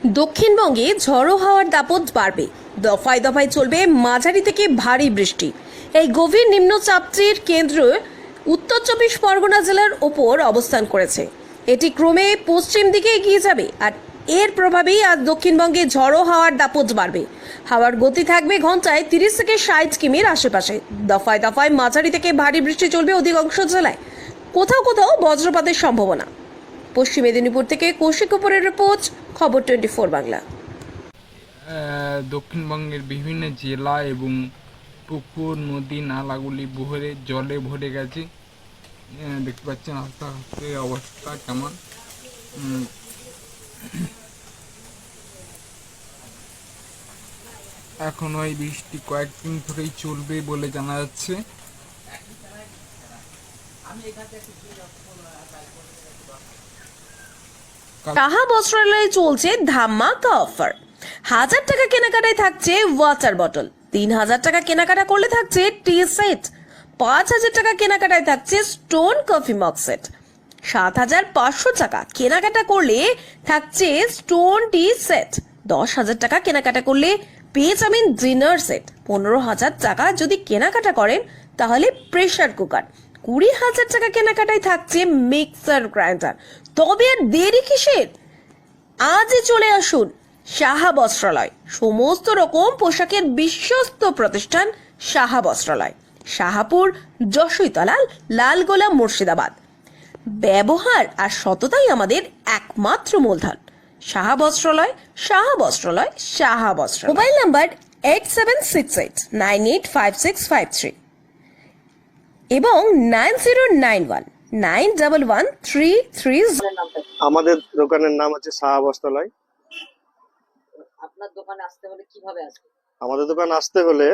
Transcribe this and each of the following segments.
দক্ষিণবঙ্গে ঝড়ো হাওয়ার দাপট বাড়বে। দফায় দফায় চলবে মাঝারি থেকে ভারী বৃষ্টি। এই গভীর নিম্নচাপটির কেন্দ্র উত্তর চব্বিশ পরগনা জেলার ওপর অবস্থান করেছে। এটি ক্রমে পশ্চিম দিকে এগিয়ে যাবে, আর এর প্রভাবেই আজ দক্ষিণবঙ্গে ঝড়ো হাওয়ার দাপট বাড়বে। হাওয়ার গতি থাকবে ঘন্টায় 30 থেকে 60 কিমির আশেপাশে। দফায় দফায় মাঝারি থেকে ভারী বৃষ্টি চলবে অধিকাংশ জেলায়, কোথাও কোথাও বজ্রপাতের সম্ভাবনা। পশ্চিম মেদিনীপুর থেকে কৌশিক উপরের রিপোর্ট, খবর 24 বাংলা। দক্ষিণবঙ্গের বিভিন্ন জেলা এবং পুকুর নদী নালাগুলি জলে ভরে গেছে। দেখতে পাচ্ছেন আস্তে আস্তে অবস্থা কেমন। এখন ওই বৃষ্টি কয়েকদিন ধরেই চলবে বলে জানা যাচ্ছে। সাহা বস্ত্রালয়ে চলছে ধামাকা অফার। 1000 টাকা কেনাকাটায় থাকছে ওয়াটার বটল, 3000 টাকা কেনাকাটা করলে থাকছে টি সেট, 5000 টাকা কেনাকাটায় থাকছে স্টোন কফি মগ সেট, 7500 টাকা কেনাকাটা করলে থাকছে স্টোন টি সেট, 10,000 টাকা কেনাকাটা করলে পেয়ে যাবেন ডিনার সেট, 15,000 টাকা যদি কেনাকাটা করেন তাহলে প্রেসার কুকার, 20,000 টাকা কেনাকাটায় থাকছে মিক্সার গ্রাইন্ডার। তবে আর দেরি কিসের? আজই চলে আসুন সাহা বস্ত্রালয়। সমস্ত রকম পোশাকের বিশ্বস্ত প্রতিষ্ঠান সাহা বস্ত্রালয়, শাহাপুর, যশোইতলা, লালগোলা, মুর্শিদাবাদ। ব্যবহার আর সততাই আমাদের একমাত্র মূলধন। সাহা বস্ত্রালয়, সাহা বস্ত্রালয়, সাহা বস্ত্রালয়। মোবাইল নাম্বার 8768985653 এবং 9091911330। আমাদের দোকানের নাম হচ্ছে সাহা বস্ত্রালয়। আপনার দোকানে আসতে হলে কিভাবে আসবে? আমাদের দোকান আসতে হলে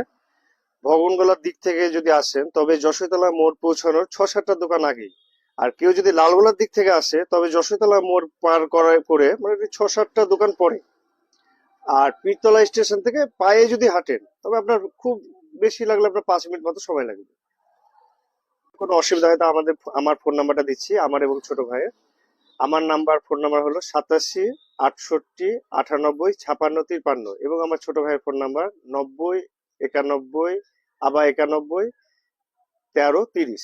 ভবনগোলার দিক থেকে যদি আসেন তবে যশোরতলা মোড় পৌঁছানোর 6-7টা দোকান আগেই। আর কেউ যদি লালগোলার দিক থেকে আসে তবে যশোরতলা মোড় পার করে মানে 6-7টা দোকান পরে। আর পীরতলা স্টেশন থেকে পায়ে যদি হাঁটেন তবে আপনার খুব বেশি লাগলে আপনার 5 মিনিট মতো সময় লাগবে। কোনো অসুবিধা হয় তো আমার ফোন নাম্বারটা দিচ্ছি, আমার এবং ছোট ভাইয়ের। আমার ফোন নাম্বার হলো 87 68 98 56 53 এবং আমার ছোট ভাইয়ের ফোন নাম্বার 90 91 আবার 91 13 30।